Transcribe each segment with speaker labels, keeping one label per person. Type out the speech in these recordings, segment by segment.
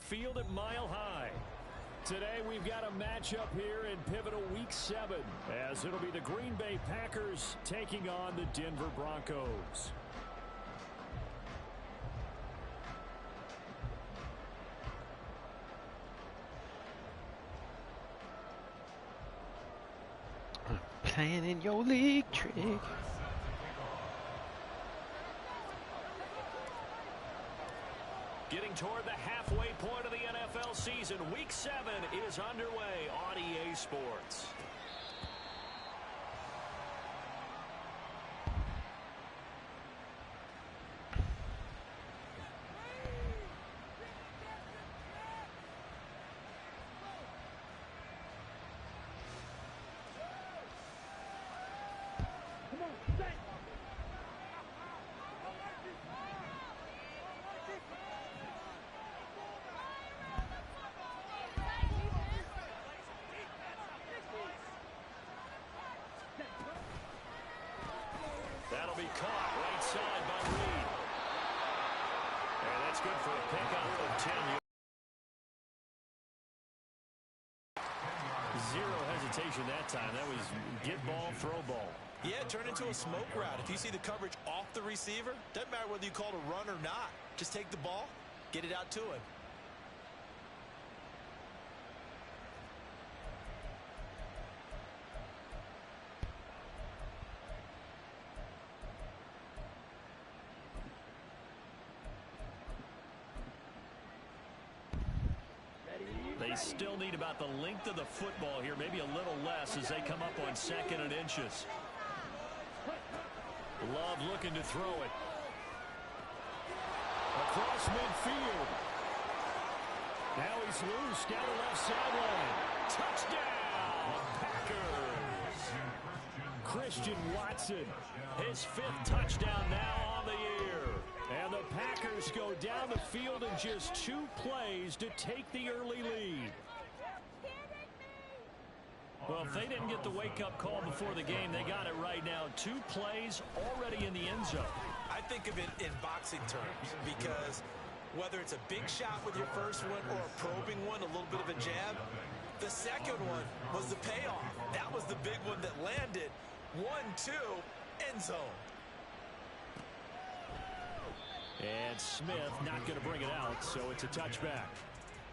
Speaker 1: field at Mile High. Today we've got a matchup here in pivotal Week 7, as it'll be the Green Bay Packers taking on the Denver Broncos.
Speaker 2: Playing in your league trick.
Speaker 1: Getting toward the halfway point of the NFL season, Week 7 is underway on EA Sports. That'll be caught right side by Reed. And that's good for a pickup of 10. Zero hesitation that time. That was get ball, throw ball.
Speaker 3: Yeah, it turned into a smoke route. If you see the coverage off the receiver, doesn't matter whether you call it a run or not. Just take the ball, get it out to him.
Speaker 1: They still need about the length of the football here, maybe a little less as they come up on 2nd and inches. Love looking to throw it. Across midfield. Now he's loose down the left sideline. Touchdown, Packers. Christian Watson, his 5th touchdown now on the year. And the Packers go down the field in just 2 plays to take the early lead. Well, if they didn't get the wake-up call before the game, they got it right now. 2 plays already in the end zone.
Speaker 3: I think of it in boxing terms because whether it's a big shot with your first one or a probing one, a little bit of a jab, the second one was the payoff. That was the big one that landed. 1-2, end zone.
Speaker 1: And Smith not going to bring it out, so it's a touchback.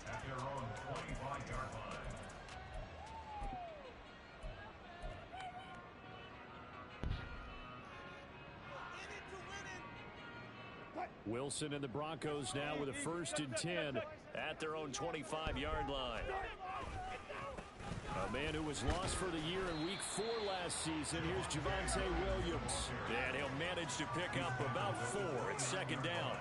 Speaker 4: At their own 25-yard line.
Speaker 1: Wilson and the Broncos now with a 1st and 10 at their own 25-yard line. A man who was lost for the year in Week 4 last season. Here's Javonte Williams. And he'll manage to pick up about 4 at 2nd down.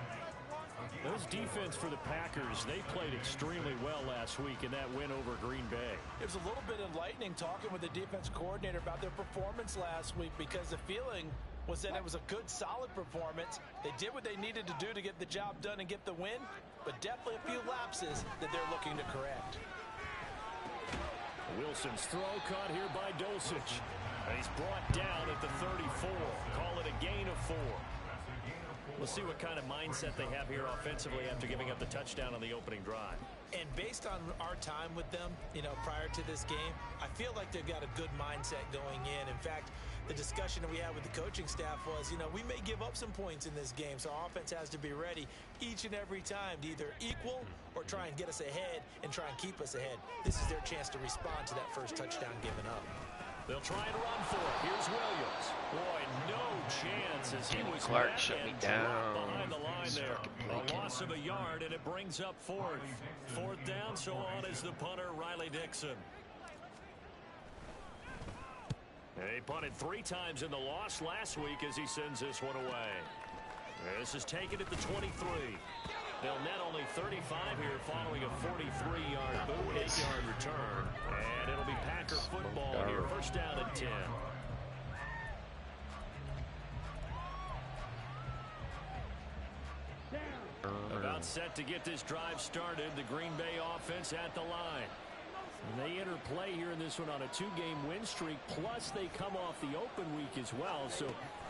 Speaker 1: Those defense for the Packers, they played extremely well last week in that win over Green Bay.
Speaker 3: It was a little bit enlightening talking with the defense coordinator about their performance last week because the feeling was that it was a good, solid performance. They did what they needed to do to get the job done and get the win, but definitely a few lapses that they're looking to correct.
Speaker 1: Wilson's throw caught here by Dulcich. He's brought down at the 34. Call it a gain of 4. We'll see what kind of mindset they have here offensively after giving up the touchdown on the opening drive.
Speaker 3: And based on our time with them, prior to this game, I feel like they've got a good mindset going in. In fact, the discussion that we had with the coaching staff was, we may give up some points in this game, so our offense has to be ready each and every time to either equal or try and get us ahead and try and keep us ahead. This is their chance to respond to that first touchdown given up.
Speaker 1: They'll try and run for it. Here's Williams. Boy, no chance as he was
Speaker 2: Clark shut me down
Speaker 1: behind the line there. A loss of a yard, and it brings up 4th. 4th down, so on is the punter, Riley Dixon. He punted 3 times in the loss last week as he sends this one away. This is taken at the 23. They'll net only 35 here following a 43-yard boot, 8-yard return. And it'll be Packer football here, 1st down and 10. About set to get this drive started. The Green Bay offense at the line. And they enter play here in this one on a 2-game win streak, plus they come off the open week as well. So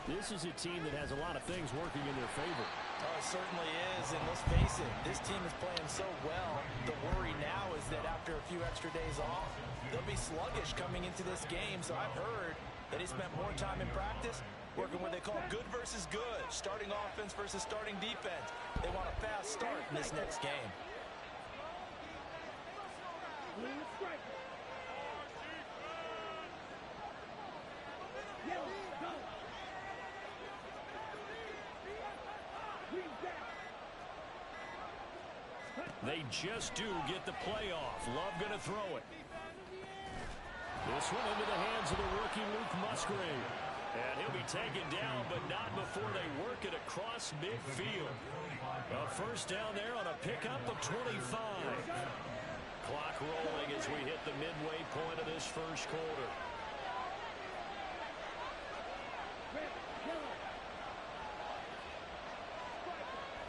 Speaker 1: This is a team that has a lot of things working in their favor.
Speaker 3: Oh, it certainly is, and let's face it, this team is playing so well. The worry now is that after a few extra days off, they'll be sluggish coming into this game. So I've heard that he spent more time in practice working what they call good versus good, starting offense versus starting defense. They want a fast start in this next game.
Speaker 1: They just do get the playoff. Love going to throw it. This one into the hands of the rookie Luke Musgrave. And he'll be taken down, but not before they work it across midfield. A first down there on a pickup of 25. Clock rolling as we hit the midway point of this first quarter.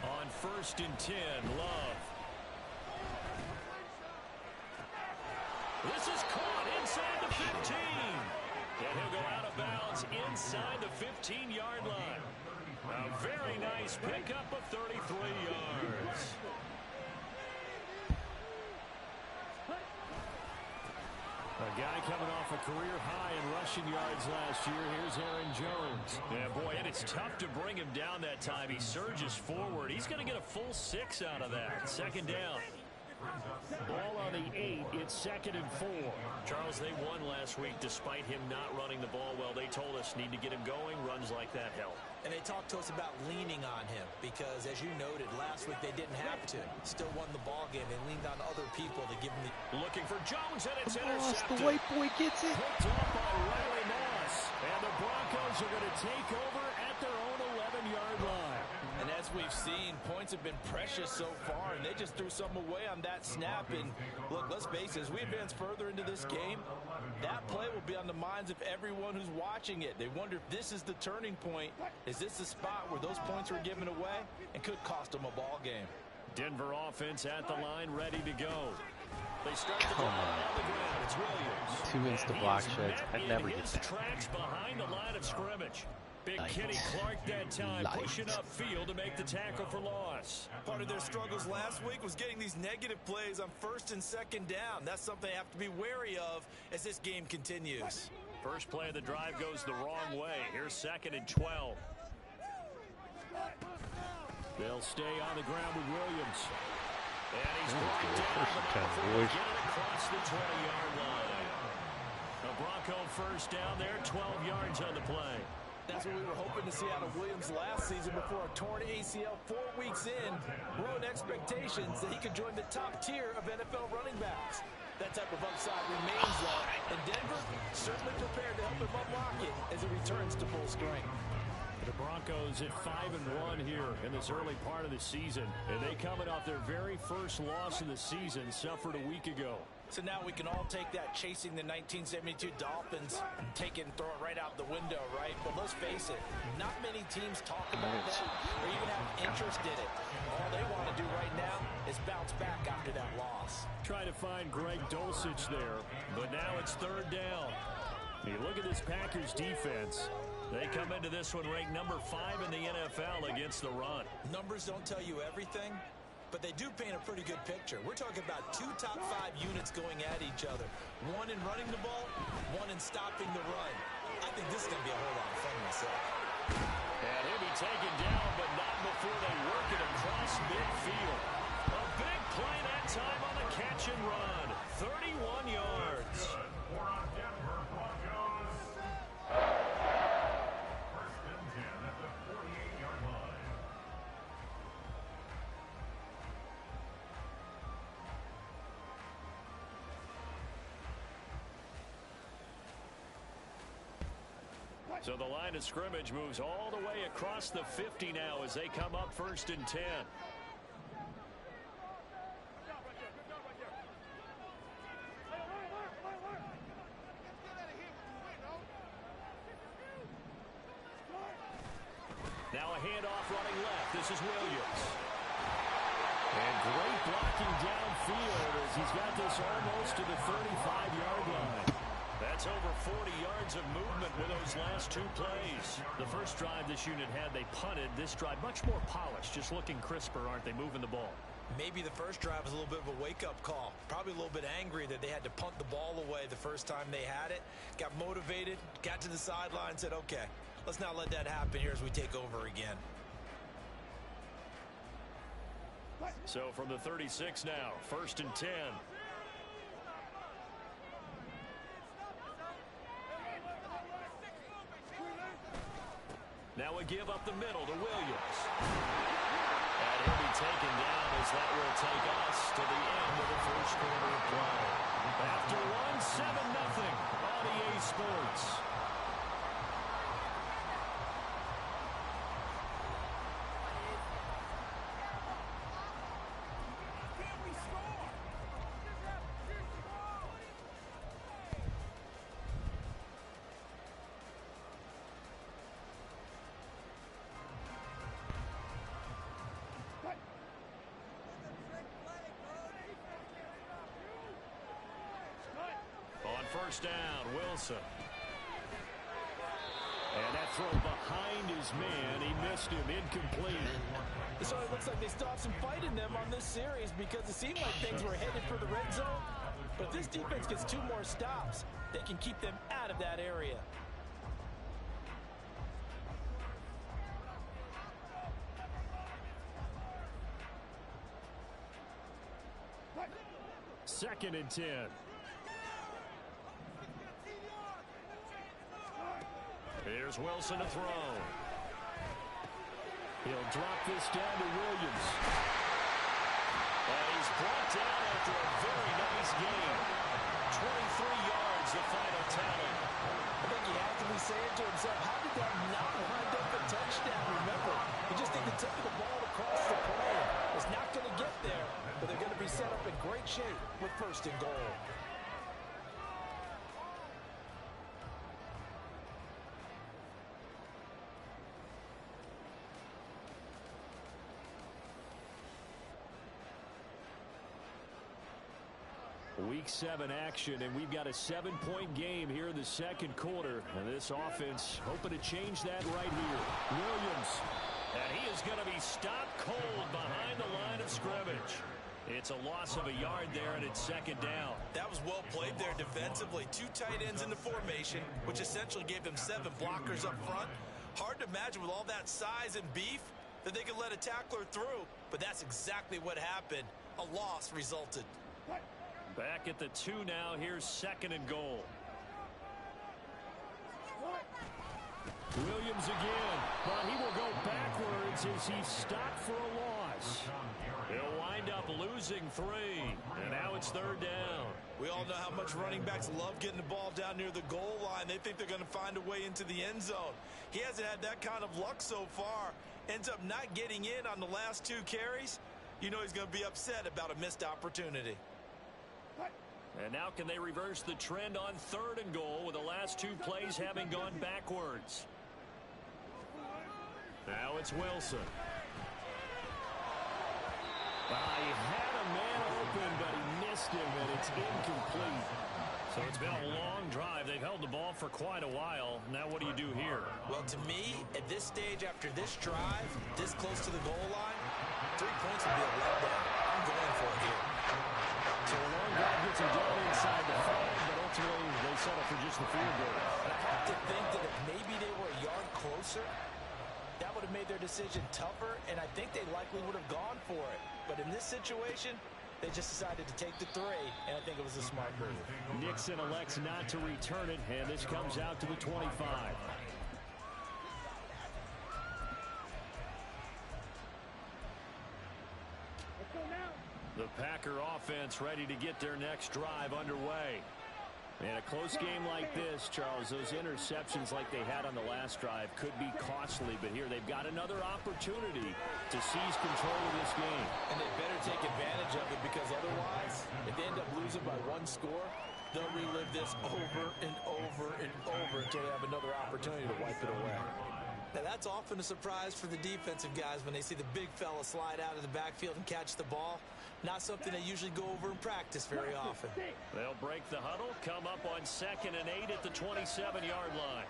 Speaker 1: On 1st and 10, Love. This is caught inside the 15. And he'll go out of bounds inside the 15-yard line. A very nice pickup of 33 yards. A guy coming off a career high in rushing yards last year. Here's Aaron Jones. Yeah, boy, and it's tough to bring him down that time. He surges forward. He's going to get a full 6 out of that. Second down. Ball on the 8. It's 2nd and 4. Charles, they won last week despite him not running the ball well. They told us need to get him going. Runs like that help.
Speaker 3: And they talked to us about leaning on him because, as you noted, last week they didn't have to. Still won the ball game. They leaned on other people to give him the... Looking for Jones, and it's intercepted.
Speaker 2: The white boy gets it.
Speaker 1: Picked up by Riley Moss. And the Broncos are going to take over at their own 11-yard line.
Speaker 3: And as we've seen, points have been precious so far, and they just threw some away on that snap. And look, let's face it, as we advance further into this game, that play will be on the minds of everyone who's watching it. They wonder if this is the turning point. Is this the spot where those points were given away and could cost them a ball game?
Speaker 1: Denver offense at the line, ready to go. They start the drive on the ground. It's Williams.
Speaker 2: 2 insta block sheds. I never get that.
Speaker 1: Tracks behind the line of scrimmage. Big Kenny Clark that time, pushing upfield to make the tackle for loss.
Speaker 3: Part of their struggles last week was getting these negative plays on 1st and 2nd down. That's something they have to be wary of as this game continues.
Speaker 1: First play of the drive goes the wrong way. Here's 2nd and 12. They'll stay on the ground with Williams. And he's brought down across the 20-yard line. A Bronco first down there, 12 yards on the play.
Speaker 3: That's what we were hoping to see out of Williams last season before a torn ACL 4 weeks in. Growing expectations that he could join the top tier of NFL running backs. That type of upside remains though, and Denver certainly prepared to help him unlock it as he returns to full strength.
Speaker 1: The Broncos at 5-1 here in this early part of the season, and they coming off their very first loss of the season, suffered a week ago.
Speaker 3: So now we can all take that chasing the 1972 Dolphins and take it and throw it right out the window, right? But let's face it, not many teams talk about that or even have interest in it. All they want to do right now is bounce back after that loss.
Speaker 1: Try to find Greg Dulcich there, but now it's 3rd down. You look at this Packers defense. They come into this one ranked number 5 in the NFL against the run.
Speaker 3: Numbers don't tell you everything, but they do paint a pretty good picture. We're talking about 2 top 5 units going at each other. One in running the ball, one in stopping the run. I think this is going to be a whole lot of fun myself.
Speaker 1: And he'll be taken down, but not before they work it across midfield. A big play that time on the catch and run. 31 yards. So the line of scrimmage moves all the way across the 50 now as they come up 1st and 10. Now a handoff running left. This is Williams. And great blocking downfield as he's got this almost to the 35-yard line. That's over 40 yards of movement with those last 2 plays. The first drive this unit had, they punted. This drive, much more polished, just looking crisper, aren't they, moving the ball?
Speaker 3: Maybe the first drive was a little bit of a wake-up call. Probably a little bit angry that they had to punt the ball away the first time they had it. Got motivated, got to the sideline, said, okay, let's not let that happen here as we take over again.
Speaker 1: So from the 36 now, 1st and 10. Now a give up the middle to Williams. And he'll be taken down as that will take us to the end of the first quarter of play. After one, 7-0 on EA Sports. First down, Wilson. And that throw behind his man. He missed him, incomplete.
Speaker 3: So it looks like they still have some fight in them on this series because it seemed like things were headed for the red zone. But if this defense gets 2 more stops, they can keep them out of that area.
Speaker 1: Second and 10. Here's Wilson to throw. He'll drop this down to Williams. And he's brought down after a very nice game. 23 yards, the final tally.
Speaker 3: I think he had to be saying to himself, how did that not wind up a touchdown? Remember, you just think the tip of the ball across the plane is not going to get there, but they're going to be set up in great shape with 1st and goal.
Speaker 1: Week 7 action, and we've got a 7-point game here in the second quarter. And this offense hoping to change that right here. Williams. And he is going to be stopped cold behind the line of scrimmage. It's a loss of a yard there, and it's 2nd down.
Speaker 3: That was well played there defensively. 2 tight ends in the formation, which essentially gave them 7 blockers up front. Hard to imagine with all that size and beef that they could let a tackler through. But that's exactly what happened. A loss resulted.
Speaker 1: Back at the 2 now. Here's 2nd and goal. Williams again, but he will go backwards as he's stopped for a loss. He'll wind up losing 3, and now it's 3rd down.
Speaker 3: We all know how much running backs love getting the ball down near the goal line. They think they're going to find a way into the end zone. He hasn't had that kind of luck so far. Ends up not getting in on the last 2 carries. You know he's going to be upset about a missed opportunity.
Speaker 1: And now can they reverse the trend on 3rd and goal with the last 2 plays having gone backwards? Now it's Wilson. He had a man open, but he missed him, and it's incomplete. So it's been a long drive. They've held the ball for quite a while. Now what do you do here?
Speaker 3: Well, to me, at this stage after this drive, this close to the goal line, 3 points would be a letdown. I'm going for it here.
Speaker 1: So a long drive gets him down inside the 5, but ultimately they settle for just the field goal.
Speaker 3: I have to think that if maybe they were a yard closer, that would have made their decision tougher, and I think they likely would have gone for it. But in this situation, they just decided to take the 3, and I think it was a smart move.
Speaker 1: Nixon elects not to return it, and this comes out to the 25. The Packer offense ready to get their next drive underway. And a close game like this, Charles, those interceptions like they had on the last drive could be costly. But here they've got another opportunity to seize control of this game.
Speaker 3: And they better take advantage of it, because otherwise, if they end up losing by 1 score, they'll relive this over and over and over until they have another opportunity to wipe it away. Now, that's often a surprise for the defensive guys when they see the big fella slide out of the backfield and catch the ball. Not something they usually go over in practice very often.
Speaker 1: They'll break the huddle, come up on 2nd and 8 at the 27-yard line.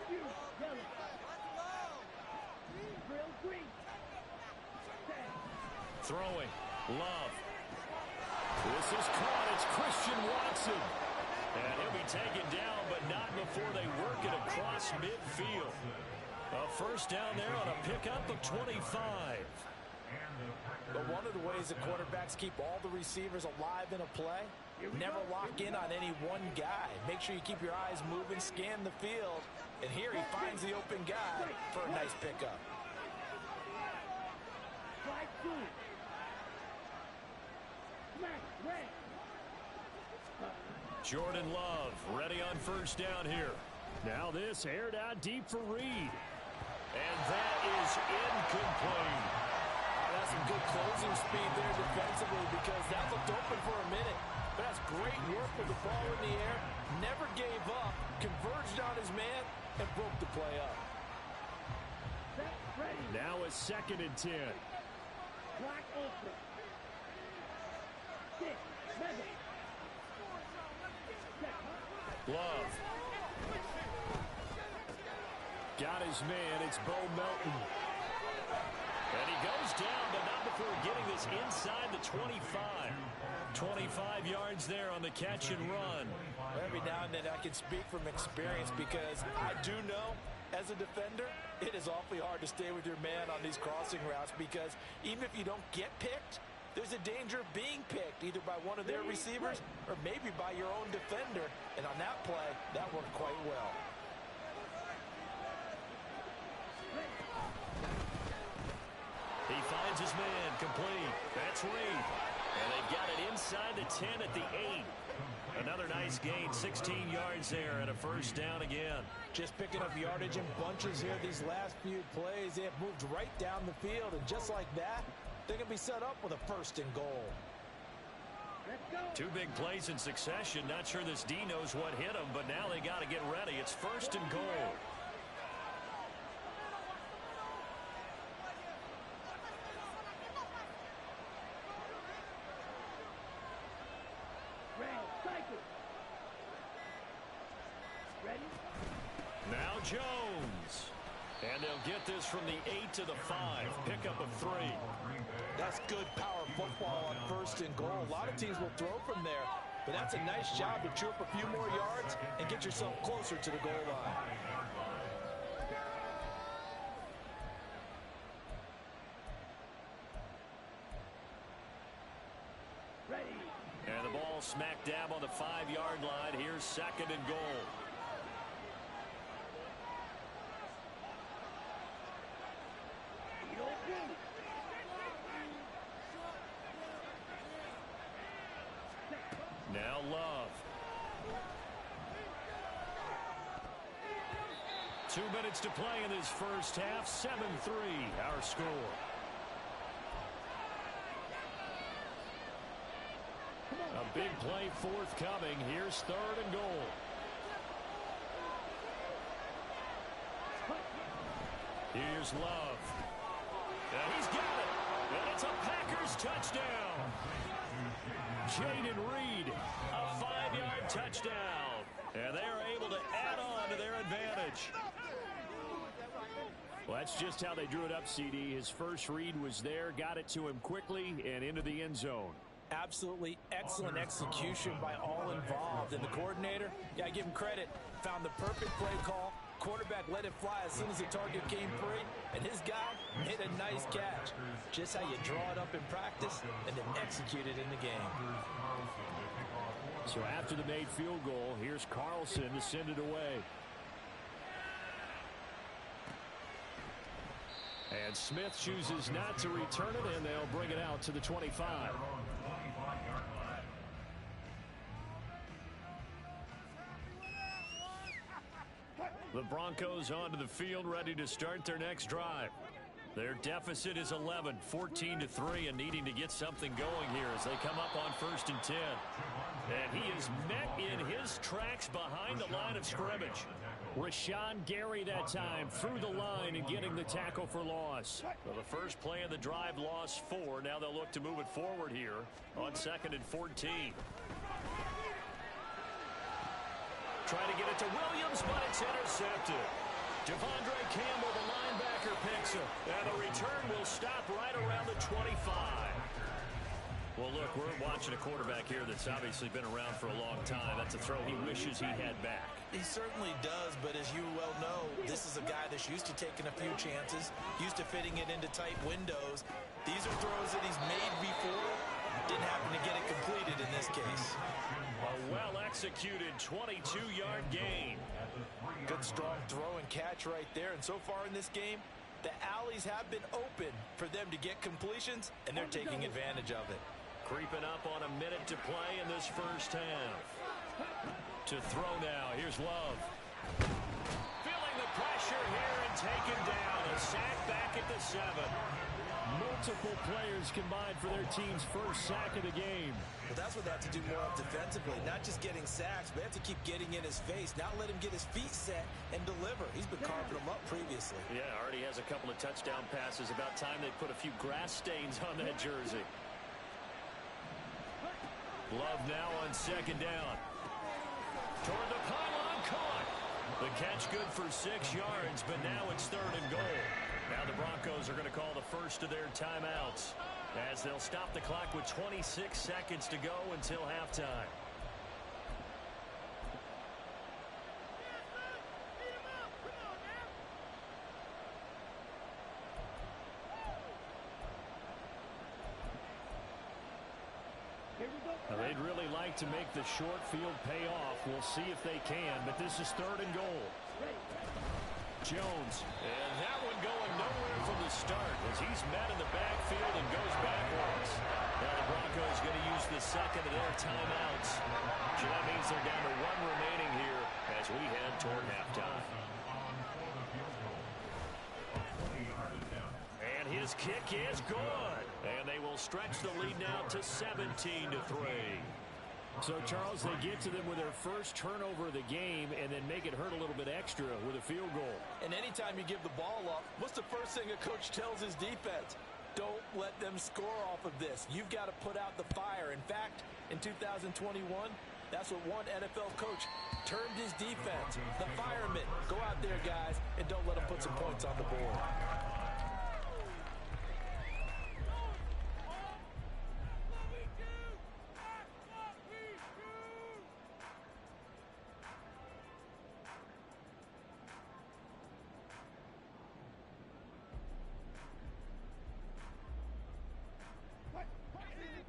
Speaker 1: Throwing. Love. This is caught. It's Christian Watson. And he'll be taken down, but not before they work it across midfield. A first down there on a pickup of 25.
Speaker 3: But one of the ways that quarterbacks keep all the receivers alive in a play, never lock in on any one guy. Make sure you keep your eyes moving, scan the field. And here he finds the open guy for a nice pickup.
Speaker 1: Jordan Love ready on first down here. Now this aired out deep for Reed. And that is incomplete.
Speaker 3: That's some good closing speed there defensively because that looked open for a minute. But that's great work with the ball in the air. Never gave up, converged on his man, and broke the play up.
Speaker 1: Now a 2nd and 10.
Speaker 5: Clock open. 6, 7.
Speaker 1: Love. Got his man. It's Bo Melton. And he goes down, but not before getting this inside the 25. 25 yards there on the catch and run.
Speaker 3: Every now and then I can speak from experience because I do know, as a defender, it is awfully hard to stay with your man on these crossing routes because even if you don't get picked, there's a danger of being picked either by one of their receivers or maybe by your own defender. And on that play, that worked quite well.
Speaker 1: He finds his man complete. That's Reed. And they've got it inside the 10 at the 8. Another nice gain, 16 yards there and a first down again.
Speaker 3: Just picking up yardage in bunches here these last few plays. They have moved right down the field, and just like that, they're going to be set up with a 1st and goal.
Speaker 1: 2 big plays in succession. Not sure this D knows what hit him, but now they got to get ready. It's 1st and goal. Now Jones. And they'll get this from the 8 to the 5. Pickup of 3.
Speaker 3: That's good power football on 1st and goal. A lot of teams will throw from there, but that's a nice job to chew up a few more yards and get yourself closer to the goal line.
Speaker 1: And the ball smack dab on the 5-yard line. Here's 2nd and goal. Now Love. 2 minutes to play in this first half. 7-3 our score. A big play forthcoming. Here's 3rd and goal. Here's Love. And he's got it. And it's a Packers touchdown. Jaden Reed, a 5-yard touchdown. And they are able to add on to their advantage. Well, that's just how they drew it up, CD. His first read was there, got it to him quickly, and into the end zone.
Speaker 3: Absolutely excellent execution by all involved. And the coordinator, yeah, I give him credit, found the perfect play call. Quarterback let it fly as soon as the target came free, and his guy made a nice catch. Just how you draw it up in practice and then execute it in the game.
Speaker 1: So after the made field goal, here's Carlson to send it away. And Smith chooses not to return it, and they'll bring it out to the 25. The Broncos onto the field, ready to start their next drive. Their deficit is 11, 14-3, and needing to get something going here as they come up on 1st and 10. And he is met in his tracks behind the line of scrimmage. Rashawn Gary that time through the line and getting the tackle for loss. Well, the first play of the drive lost 4. Now they'll look to move it forward here on 2nd and 14. Trying to get it to Williams, but it's intercepted. Devondre Campbell, the linebacker, picks it. And the return will stop right around the 25. Well, look, we're watching a quarterback here that's obviously been around for a long time. That's a throw he wishes he had back.
Speaker 3: He certainly does, but as you well know, this is a guy that's used to taking a few chances, used to fitting it into tight windows. These are throws that he's made before. Didn't happen to get it completed in this case.
Speaker 1: A well-executed 22-yard gain.
Speaker 3: Good, strong throw and catch right there. And so far in this game, the alleys have been open for them to get completions, and they're taking advantage of it.
Speaker 1: Creeping up on a minute to play in this first half. To throw now. Here's Love. Feeling the pressure here and taken down. A sack back at the 7. Multiple players combined for their team's first sack of the game.
Speaker 3: Well, that's what they have to do more of defensively. Not just getting sacks, but they have to keep getting in his face. Not let him get his feet set and deliver. He's been carving them up previously.
Speaker 1: Yeah, already has a couple of touchdown passes. About time they put a few grass stains on that jersey. Love now on 2nd down. Toward the pylon, caught. The catch good for 6 yards, but now it's 3rd and goal. Now the Broncos are going to call the first of their timeouts as they'll stop the clock with 26 seconds to go until halftime. Now they'd really like to make the short field pay off. We'll see if they can, but this is 3rd and goal. Jones, and that one going nowhere from the start as he's met in the backfield and goes backwards. Now the Broncos going to use the second of their timeouts. So that means they're down to 1 remaining here as we head toward halftime. And his kick is good. And they will stretch the lead now to 17-3. So, Charles, they get to them with their first turnover of the game and then make it hurt a little bit extra with a field goal.
Speaker 3: And anytime you give the ball up, what's the first thing a coach tells his defense? Don't let them score off of this. You've got to put out the fire. In fact, in 2021, that's what one NFL coach termed his defense. The firemen. Go out there, guys, and don't let them put some points on the board.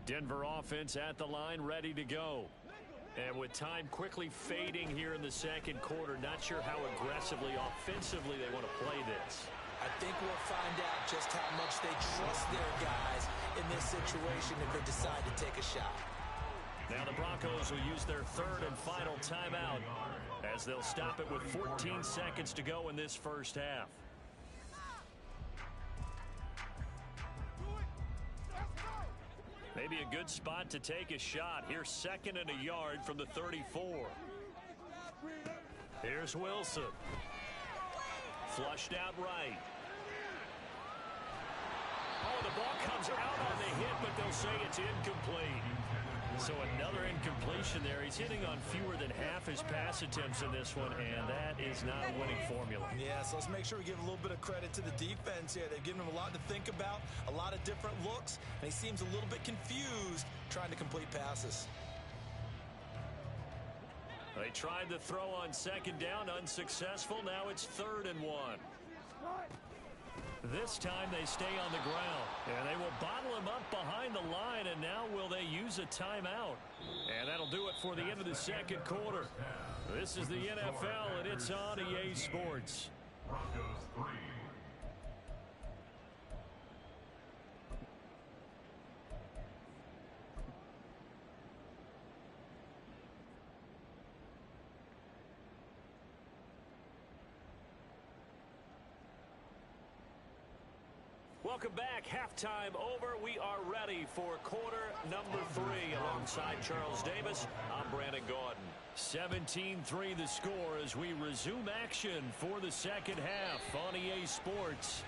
Speaker 1: Denver offense at the line, ready to go. And with time quickly fading here in the second quarter, not sure how aggressively, offensively they want to play this.
Speaker 3: I think we'll find out just how much they trust their guys in this situation if they decide to take a shot.
Speaker 1: Now the Broncos will use their 3rd and final timeout as they'll stop it with 14 seconds to go in this first half. Maybe a good spot to take a shot. Here's 2nd and a yard from the 34. Here's Wilson. Flushed out right. Oh, the ball comes out on the hit, but they'll say it's incomplete. So another incompletion there. He's hitting on fewer than half his pass attempts in this one, and that is not a winning formula.
Speaker 3: Yeah, so let's make sure we give a little bit of credit to the defense here. They've given him a lot to think about, a lot of different looks, and he seems a little bit confused trying to complete passes.
Speaker 1: They tried the throw on 2nd down, unsuccessful. Now it's 3rd and 1. This time they stay on the ground, and they will bottle him up behind the line, and now will they use a timeout? And that'll do it for the end of the second quarter. This is the NFL, and it's on EA Sports.
Speaker 4: Broncos 3.
Speaker 1: Welcome back. Halftime over. We are ready for quarter number 3. Alongside Charles Davis, I'm Brandon Gaudin. 17-3 the score as we resume action for the second half on EA Sports.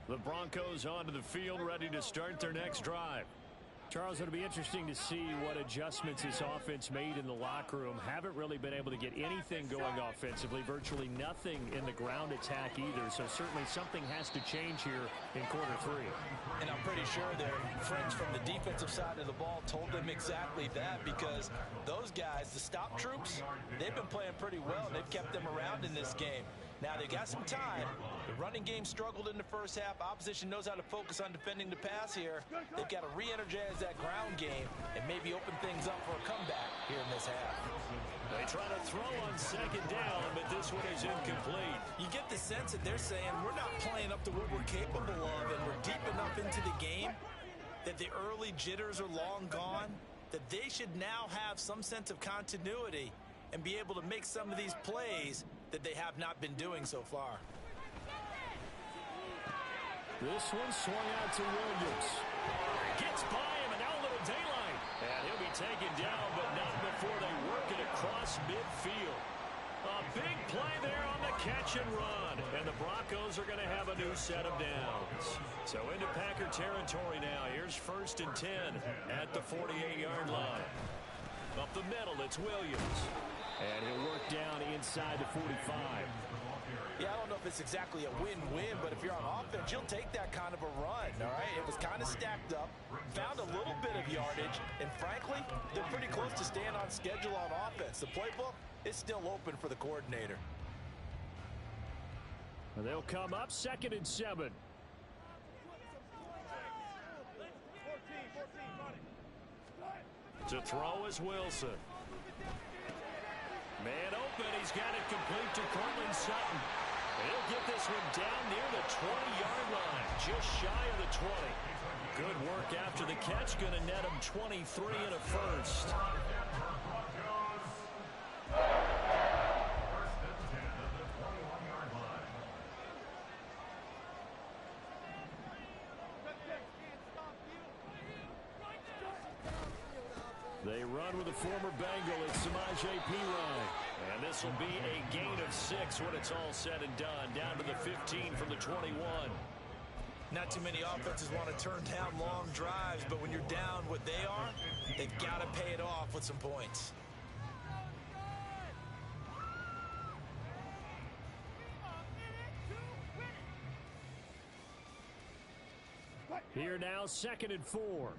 Speaker 1: The Broncos onto the field, ready to start their next drive. Charles, it'll be interesting to see what adjustments this offense made in the locker room. Haven't really been able to get anything going offensively, virtually nothing in the ground attack either. So certainly something has to change here in quarter 3.
Speaker 3: And I'm pretty sure their friends from the defensive side of the ball told them exactly that, because those guys, the stop troops, they've been playing pretty well. They've kept them around in this game. Now, they got some time. The running game struggled in the first half. Opposition knows how to focus on defending the pass here. They've got to re-energize that ground game and maybe open things up for a comeback here in this half.
Speaker 1: They try to throw on second down, but this one is incomplete.
Speaker 3: You get the sense that they're saying we're not playing up to what we're capable of, and we're deep enough into the game that the early jitters are long gone, that they should now have some sense of continuity and be able to make some of these plays that they have not been doing so far.
Speaker 1: This one swung out to Williams. Gets by him, and now a little daylight. And he'll be taken down, but not before they work it across midfield. A big play there on the catch and run. And the Broncos are going to have a new set of downs. So into Packer territory now. Here's 1st and 10 at the 48-yard line. Up the middle, it's Williams. And he'll work down inside the 45.
Speaker 3: Yeah, I don't know if it's exactly a win-win, but if you're on offense, you'll take that kind of a run, all right? It was kind of stacked up, found a little bit of yardage, and frankly, they're pretty close to staying on schedule on offense. The playbook is still open for the coordinator.
Speaker 1: And they'll come up 2nd and 7. To throw is Wilson. Man open, he's got it complete to Cortland Sutton. He'll get this one down near the 20-yard line, just shy of the 20. Good work after the catch, going to net him 23 and a first. They run with a former Bengal. It's Samaje Perine. And this will be a gain of 6 when it's all said and done. Down to the 15 from the 21.
Speaker 3: Not too many offenses want to turn down long drives, but when you're down what they are, they've got to pay it off with some points.
Speaker 1: Here now, 2nd and 4.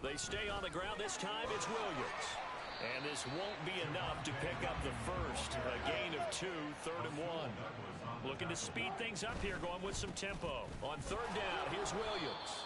Speaker 1: They stay on the ground. This time it's Williams. And this won't be enough to pick up the first. A gain of 2, 3rd and 1. Looking to speed things up here, going with some tempo. On 3rd down, here's Williams.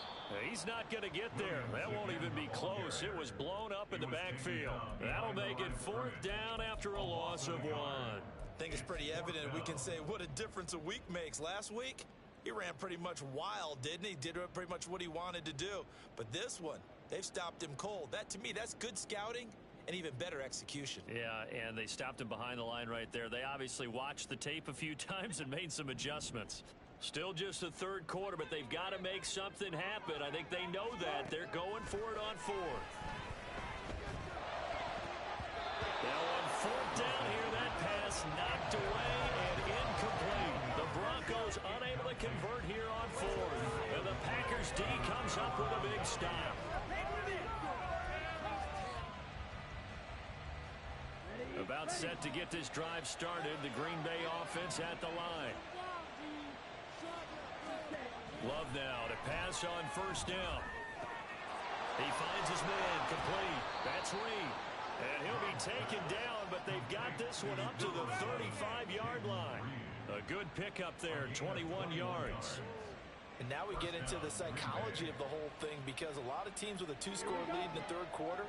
Speaker 1: He's not going to get there. That won't even be close. It was blown up in the backfield. That'll make it 4th down after a loss of 1.
Speaker 3: I think it's pretty evident we can say what a difference a week makes. Last week, he ran pretty much wild, didn't he? Did pretty much what he wanted to do. But this one, they've stopped him cold. That, to me, that's good scouting and even better execution.
Speaker 1: Yeah, and they stopped him behind the line right there. They obviously watched the tape a few times and made some adjustments. Still just the 3rd quarter, but they've got to make something happen. I think they know that. They're going for it on 4th. Now on 4th down here, that pass knocked away and incomplete. The Broncos unable to convert here on 4th. And the Packers D comes up with a big stop. About set to get this drive started. The Green Bay offense at the line. Love now to pass on 1st down. He finds his man complete. That's Reed. And he'll be taken down, but they've got this one up to the 35-yard line. A good pickup there, 21 yards.
Speaker 3: And now we get into the psychology of the whole thing, because a lot of teams with a 2-score lead in the 3rd quarter,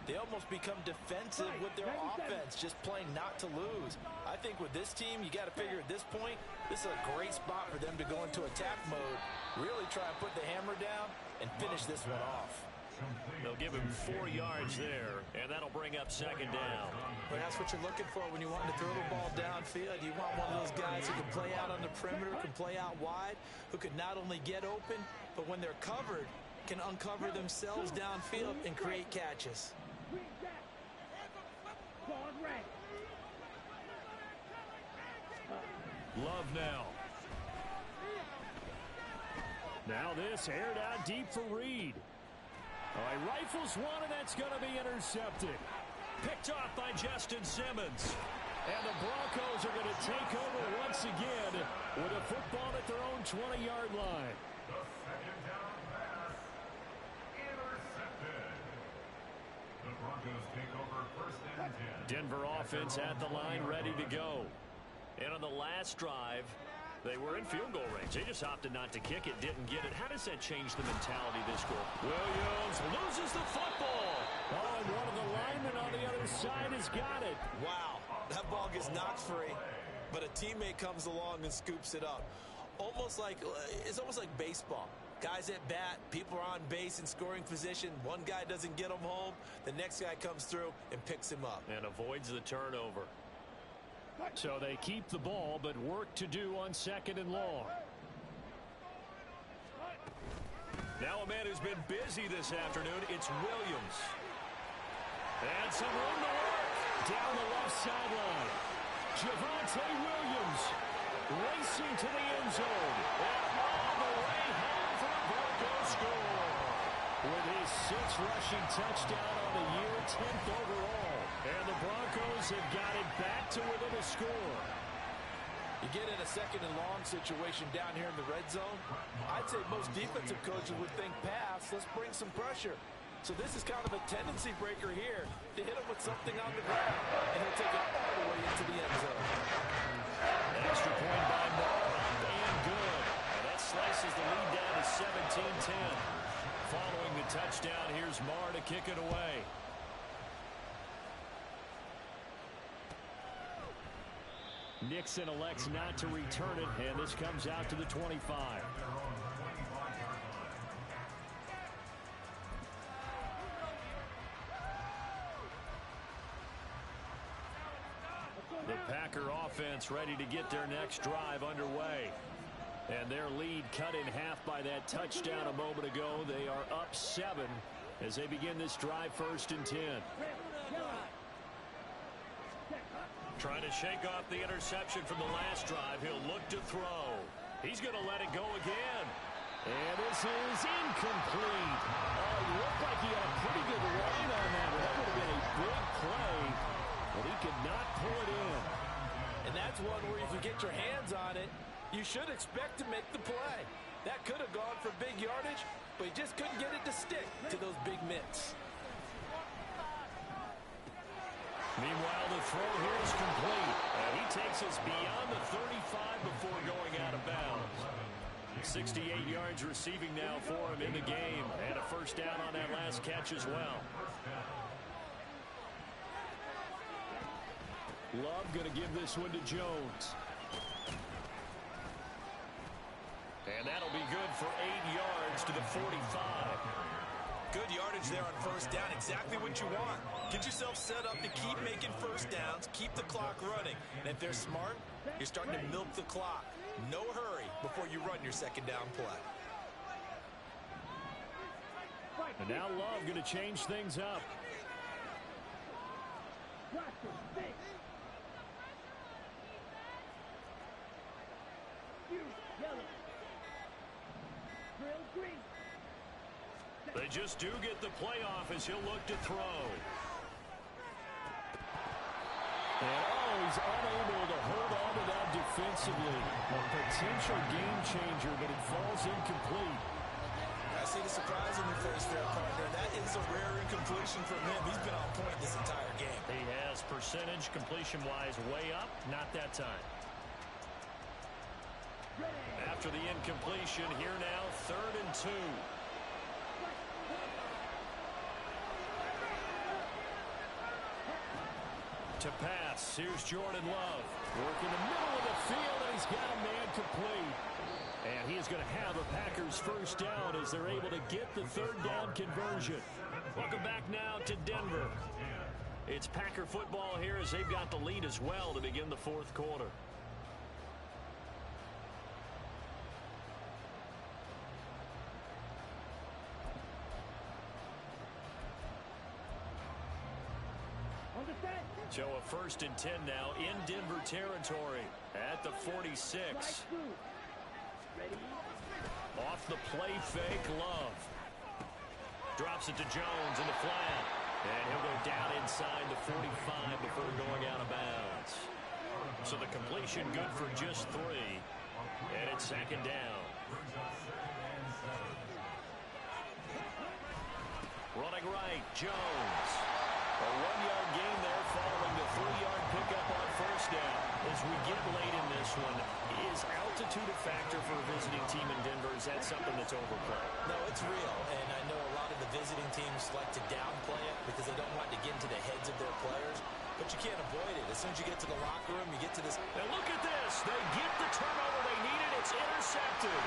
Speaker 3: they almost become defensive with their offense, just playing not to lose. I think with this team, you got to figure at this point, this is a great spot for them to go into attack mode, really try and put the hammer down and finish this one off.
Speaker 1: They'll give him 4 yards there, and that'll bring up second down.
Speaker 3: But that's what you're looking for when you want to throw the ball downfield. You want one of those guys who can play out on the perimeter, can play out wide, who can not only get open, but when they're covered, can uncover themselves downfield and create catches.
Speaker 1: Love now. Now this aired out deep for Reed. He rifles one, and that's going to be intercepted. Picked off by Justin Simmons. And the Broncos are going to take over once again with a football at their own 20-yard line.
Speaker 4: The second down pass. Intercepted. The Broncos take over first and 10.
Speaker 1: Denver offense at the line, ready to go. And on the last drive, they were in field goal range. They just opted not to kick it, didn't get it. How does that change the mentality this goal? Williams loses the football. Oh, and one of the linemen on the other side has got it.
Speaker 3: Wow, that ball gets knocked free, but a teammate comes along and scoops it up. It's almost like baseball. Guys at bat, people are on base in scoring position. One guy doesn't get him home. The next guy comes through and picks him up.
Speaker 1: And avoids the turnover. So they keep the ball, but work to do on second and long. Now a man who's been busy this afternoon, it's Williams. And some room to work down the left sideline. Javonte Williams racing to the end zone. And all the way home for a Broncos score. With his 6th rushing touchdown on the year, 10th overall. And the Broncos have got it back to within a score.
Speaker 3: You get in a second and long situation down here in the red zone. I'd say most defensive coaches would think pass. Let's bring some pressure. So this is kind of a tendency breaker here to hit him with something on the ground. And he'll take it all the way into the end zone.
Speaker 1: An extra point by Moore, up and good. And that slices the lead down to 17-10. Following the touchdown, here's Moore to kick it away. Nixon elects not to return it, and this comes out to the 25. The Packer offense ready to get their next drive underway. And their lead cut in half by that touchdown a moment ago. They are up 7 as they begin this drive, 1st and 10. Trying to shake off the interception from the last drive. He'll look to throw. He's going to let it go again. And this is incomplete. Oh, it looked like he had a pretty good line on that. That would have been a big play, but he could not pull it in.
Speaker 3: And that's one where if you get your hands on it, you should expect to make the play. That could have gone for big yardage, but he just couldn't get it to stick to those big mitts.
Speaker 1: Meanwhile, the throw here is complete. And he takes us beyond the 35 before going out of bounds. 68 yards receiving now for him in the game. And a first down on that last catch as well. Love going to give this one to Jones. And that'll be good for 8 yards to the 45.
Speaker 3: Good yardage there on first down. Exactly what you want. Get yourself set up to keep making first downs, keep the clock running. And if they're smart, you're starting to milk the clock. No hurry before you run your second down play.
Speaker 1: And now Love going to change things up. They just do get the playoff as he'll look to throw. And he's unable to hold on to that defensively. A potential game changer, but it falls incomplete.
Speaker 3: I see the surprise in your face there, partner. That is a rare incompletion from him. He's been on point this entire game.
Speaker 1: He has percentage completion-wise way up. Not that time. After the incompletion, here now, 3rd and 2. to pass. Here's Jordan Love. Working the middle of the field, and he's got a man complete. And he is going to have a Packers first down as they're able to get the third down conversion. Welcome back now to Denver. It's Packer football here as they've got the lead as well to begin the fourth quarter. So a 1st and 10 now in Denver territory at the 46. Off the play fake, Love. Drops it to Jones in the flat. And he'll go down inside the 45 before going out of bounds. So the completion good for just 3. And it's 2nd down. Running right, Jones. A 1-yard gain there following the 3-yard pickup on first down. As we get late in this one, is altitude a factor for a visiting team in Denver? Is that something that's overplayed?
Speaker 3: No, it's real, and I know a lot of the visiting teams like to downplay it because they don't want to get into the heads of their players, but you can't avoid it. As soon as you get to the locker room, you get to this.
Speaker 1: And look at this. They get the turnover they needed. It's intercepted.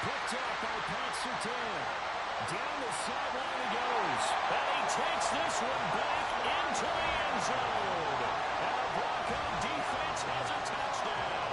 Speaker 1: Picked up by Pat Surtain. Down the sideline he goes. And he takes this one back into the end zone. And the Bronco defense has a touchdown.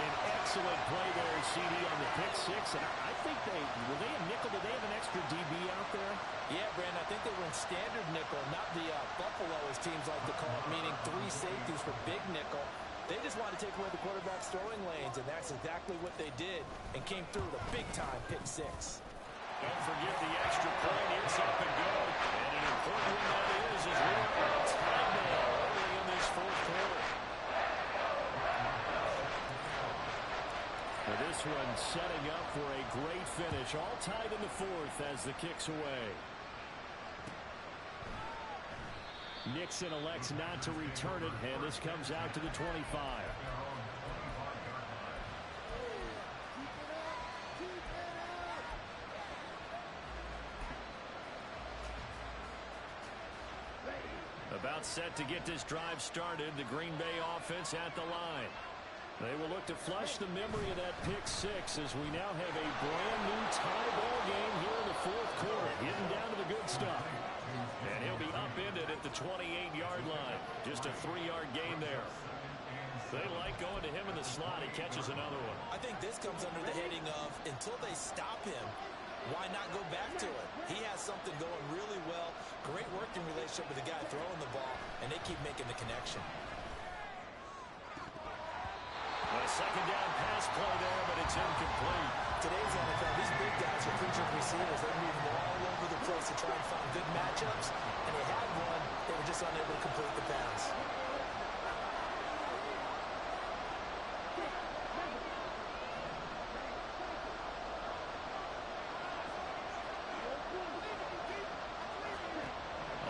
Speaker 1: An excellent play there, CD, on the pick six. And I think were they a nickel? Did they have an extra DB out there?
Speaker 3: Yeah, Brandon, I think they were in standard nickel, not the Buffalo, as teams like to call it, meaning 3 safeties for big nickel. They just wanted to take away the quarterback's throwing lanes, and that's exactly what they did, and came through with a big-time pick six.
Speaker 1: Don't forget the extra point. It's up and go. And an important one that is as we are on time now early in this fourth quarter. Now this one setting up for a great finish. All tied in the fourth as the kick's away. Nixon elects not to return it, and this comes out to the 25. About set to get this drive started, the Green Bay offense at the line. They will look to flush the memory of that pick six as we now have a brand new tie ball game here in the fourth quarter, getting down to the good stuff. And he'll be upended at the 28-yard line. Just a 3-yard gain there. They like going to him in the slot. He catches another one.
Speaker 3: I think this comes under the heading of, until they stop him, why not go back to it? He has something going really well. Great working relationship with the guy throwing the ball, and they keep making the connection.
Speaker 1: A 2nd down pass play there, but it's incomplete.
Speaker 3: Today's NFL, these big guys are featured receivers. They move all over the place to try and find good matchups, and they had one. They were just unable to complete the pass.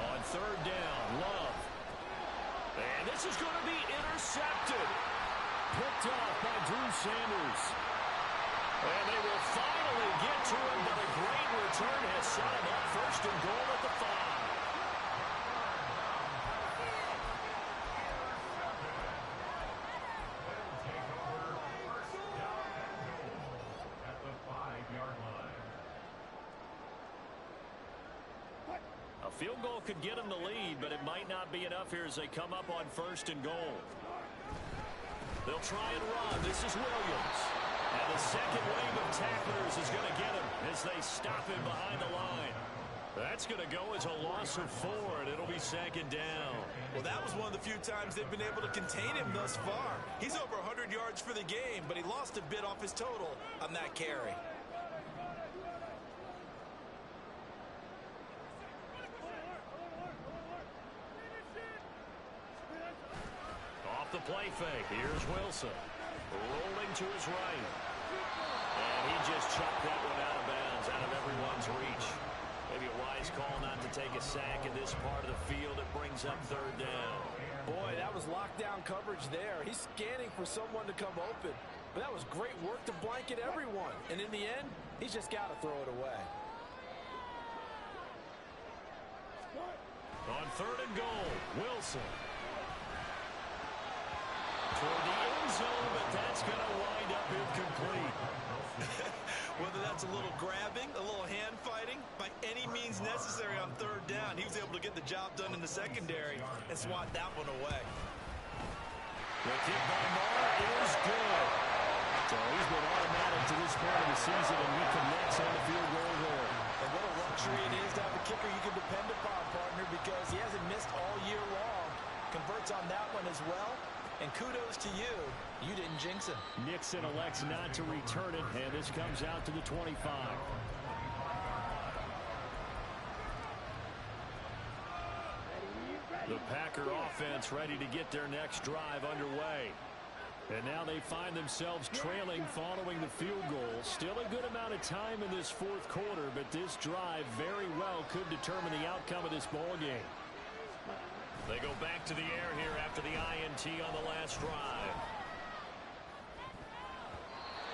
Speaker 1: On 3rd down, Love. And this is going to be intercepted. Picked off by Drew Sanders. And they will finally get to him, but a great return has set him up 1st and goal at the 5.
Speaker 4: At the 5-yard line.
Speaker 1: A field goal could get them the lead, but it might not be enough here as they come up on 1st and goal. They'll try and run. This is Williams. And the second wave of tacklers is going to get him as they stop him behind the line. That's going to go as a loss of 4, and it'll be 2nd down.
Speaker 3: Well, that was one of the few times they've been able to contain him thus far. He's over 100 yards for the game, but he lost a bit off his total on that carry.
Speaker 1: Off the play fake. Here's Wilson. Rolling to his right. And he just chucked that one out of bounds, out of everyone's reach. Maybe a wise call not to take a sack in this part of the field. It brings up 3rd down.
Speaker 3: Boy, that was lockdown coverage there. He's scanning for someone to come open. But that was great work to blanket everyone. And in the end, he's just got to throw it away.
Speaker 1: On On 3rd and goal, Wilson. Toward the end zone, but that's going to wind up incomplete.
Speaker 3: Whether that's a little grabbing, a little hand fighting, by any means necessary on 3rd down, he was able to get the job done in the secondary and swat that one away.
Speaker 1: The kick by Marr is good. So he's been automatic to this point of the season, and he connects on the field goal there.
Speaker 3: And what a luxury it is to have a kicker you can depend upon, partner, because he hasn't missed all year long. Converts on that one as well. And kudos to you. You didn't jinx him.
Speaker 1: Nixon elects not to return it, and this comes out to the 25. The Packer offense ready to get their next drive underway. And now they find themselves trailing following the field goal. Still a good amount of time in this 4th quarter, but this drive very well could determine the outcome of this ball game. They go back to the air here after the INT on the last drive.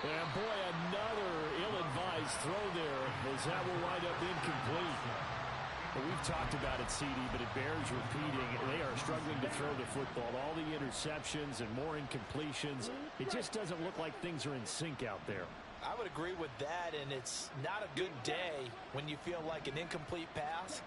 Speaker 1: And boy, another ill-advised throw there, as that will wind up incomplete. Well, we've talked about it, CD, but it bears repeating. They are struggling to throw the football. All the interceptions and more incompletions. It just doesn't look like things are in sync out there.
Speaker 3: I would agree with that, and it's not a good day when you feel like an incomplete pass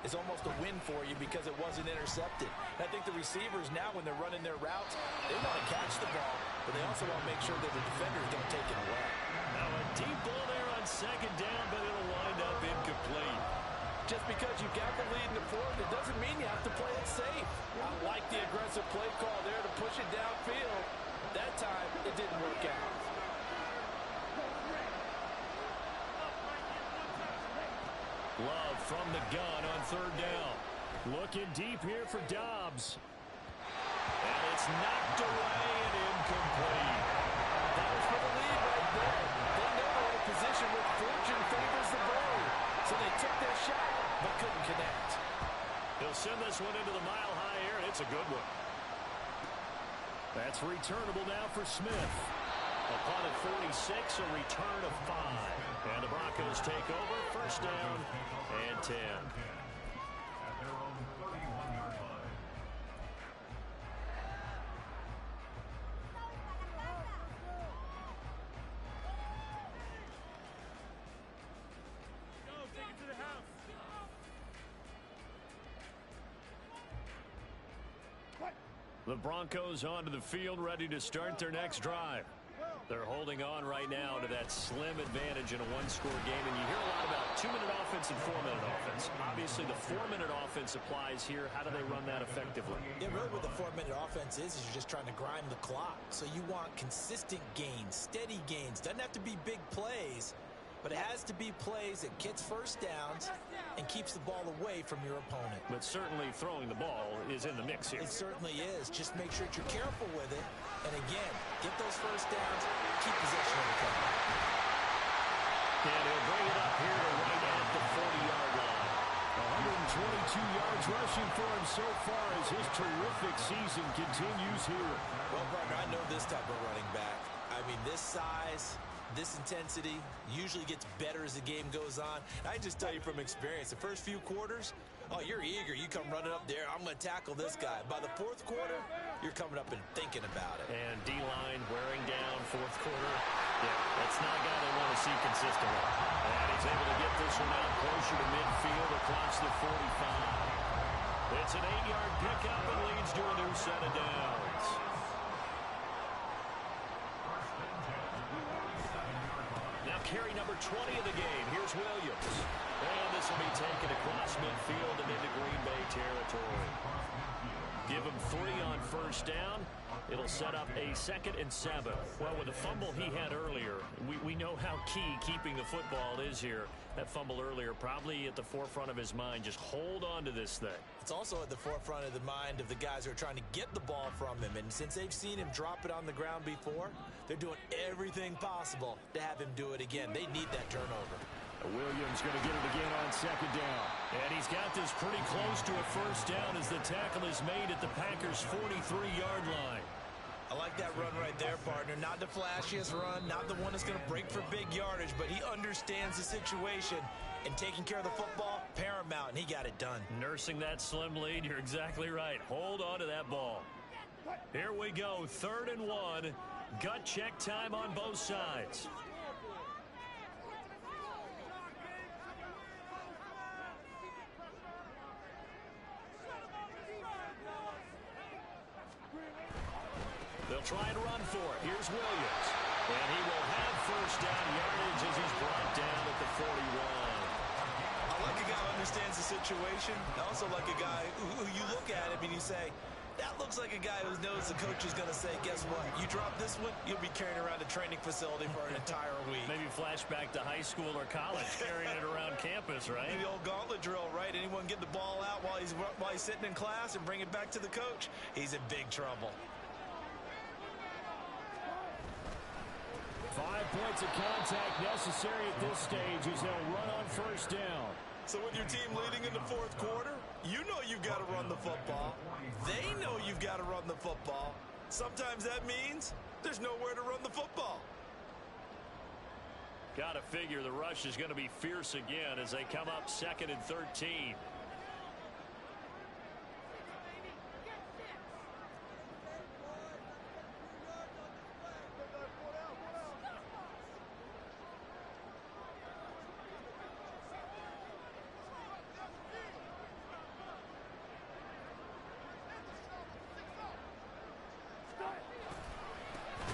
Speaker 3: is almost a win for you because it wasn't intercepted. And I think the receivers now, when they're running their routes, they want to catch the ball, but they also want to make sure that the defenders don't take it away.
Speaker 1: Now a deep ball there on 2nd down, but it'll wind up incomplete.
Speaker 3: Just because you got the lead in the 4th, it doesn't mean you have to play it safe. I like the aggressive play call there to push it downfield. That time, it didn't work out.
Speaker 1: Love from the gun on 3rd down. Looking deep here for Dobbs. And it's knocked away and incomplete.
Speaker 3: That was for the lead right there. They know they're in a position where fortune favors the bold. So they took their shot, but couldn't connect.
Speaker 1: He'll send this one into the mile-high air, and it's a good one. That's returnable now for Smith. Upon at 46, a return of 5. And the Broncos take over, 1st down and 10.
Speaker 4: At their own 31-yard line.
Speaker 1: The Broncos onto the field, ready to start their next drive. They're holding on right now to that slim advantage in a one-score game, and you hear a lot about 2-minute offense and 4-minute offense. Obviously, the 4-minute offense applies here. How do they run that effectively?
Speaker 3: Yeah, really what the 4-minute offense is you're just trying to grind the clock. So you want consistent gains, steady gains. Doesn't have to be big plays, but it has to be plays that gets first downs and keeps the ball away from your opponent.
Speaker 1: But certainly throwing the ball is in the mix here.
Speaker 3: It certainly is. Just make sure that you're careful with it. And again, get those first downs, keep possession of the ball.
Speaker 1: And he'll bring it up here to right at the 40-yard line. 122 yards rushing for him so far as his terrific season continues here.
Speaker 3: Well, partner, I know this type of running back. I mean, this size, this intensity usually gets better as the game goes on. I just tell you from experience, the first few quarters, oh, you're eager. You come running up there. I'm going to tackle this guy. By the 4th quarter, you're coming up and thinking about it.
Speaker 1: And D-line wearing down 4th quarter. Yeah, that's not a guy they want to see consistently. And he's able to get this one out closer to midfield across the 45. It's an 8-yard pickup and leads to a new set of downs. Now carry number 20 of the game. Here's Williams. And this will be taken across midfield and into Green Bay territory. Give him 3 on 1st down. It'll set up a 2nd and 7. Well, with the fumble he had earlier, we know how key keeping the football is here. That fumble earlier probably at the forefront of his mind. Just hold on to this thing.
Speaker 3: It's also at the forefront of the mind of the guys who are trying to get the ball from him. And since they've seen him drop it on the ground before, they're doing everything possible to have him do it again. They need that turnover.
Speaker 1: Williams going to get it again on 2nd down. And he's got this pretty close to a 1st down as the tackle is made at the Packers' 43-yard line.
Speaker 3: I like that run right there, partner. Not the flashiest run, not the one that's going to break for big yardage, but he understands the situation. And taking care of the football, paramount, and he got it done.
Speaker 1: Nursing that slim lead, you're exactly right. Hold on to that ball. Here we go, 3rd and 1. Gut check time on both sides. They'll try and run for it. Here's Williams. And he will have first down yardage as he's brought down at the 41.
Speaker 3: I like a guy who understands the situation. I also like a guy who you look at him and you say, that looks like a guy who knows the coach is going to say, guess what? You drop this one, you'll be carrying around a training facility for an entire week.
Speaker 1: Maybe flashback to high school or college, carrying it around campus, right?
Speaker 3: The old gauntlet drill, right? Anyone get the ball out while he's sitting in class and bring it back to the coach? He's in big trouble.
Speaker 1: 5 points of contact necessary at this stage as they'll run on first down.
Speaker 3: So with your team leading in the 4th quarter, you know you've got to run the football. They know you've got to run the football. Sometimes that means there's nowhere to run the football.
Speaker 1: Got to figure the rush is going to be fierce again as they come up 2nd and 13.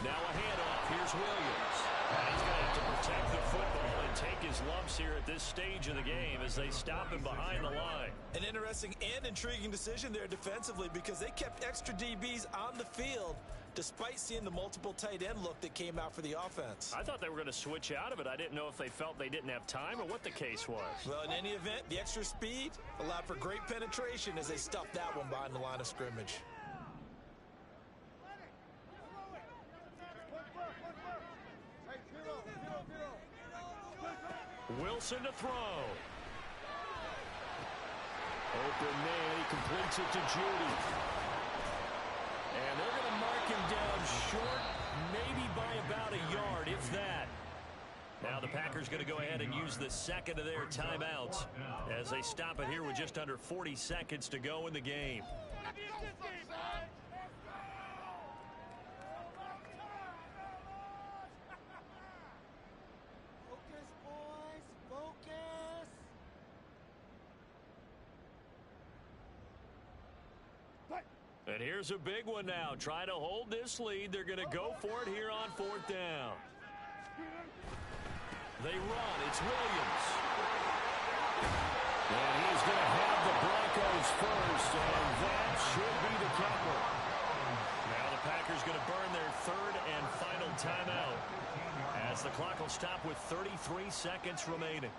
Speaker 1: Now a handoff. Here's Williams. And he's going to have to protect the football and take his lumps here at this stage of the game as they stop him behind the line.
Speaker 3: An interesting and intriguing decision there defensively because they kept extra DBs on the field despite seeing the multiple tight end look that came out for the offense.
Speaker 1: I thought they were going to switch out of it. I didn't know if they felt they didn't have time or what the case was.
Speaker 3: Well, in any event, the extra speed allowed for great penetration as they stuffed that one behind the line of scrimmage.
Speaker 1: Wilson to throw. Open man, he completes it to Judy. And they're going to mark him down short, maybe by about a yard, if that. Now the Packers going to go ahead and use the 2nd of their timeouts as they stop it here with just under 40 seconds to go in the game. And here's a big one now. Try to hold this lead. They're going to go for it here on 4th down. They run. It's Williams. And he's going to have the Broncos first, and that should be the cover. Now the Packers going to burn their 3rd and final timeout as the clock will stop with 33 seconds remaining.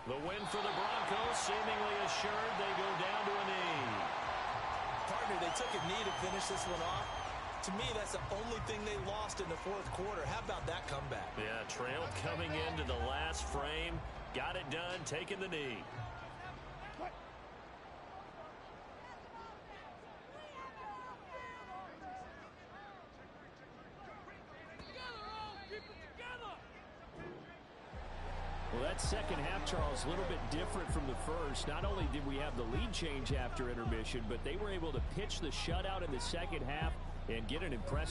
Speaker 1: The win for the Broncos, seemingly assured. They go down to a knee.
Speaker 3: Partner, they took a knee to finish this one off. To me, that's the only thing they lost in the 4th quarter. How about that comeback?
Speaker 1: Yeah, trailed coming into the last frame. Got it done, taking the knee. Well, that second half, Charles, a little bit different from the first. Not only did we have the lead change after intermission, but they were able to pitch the shutout in the second half and get an impressive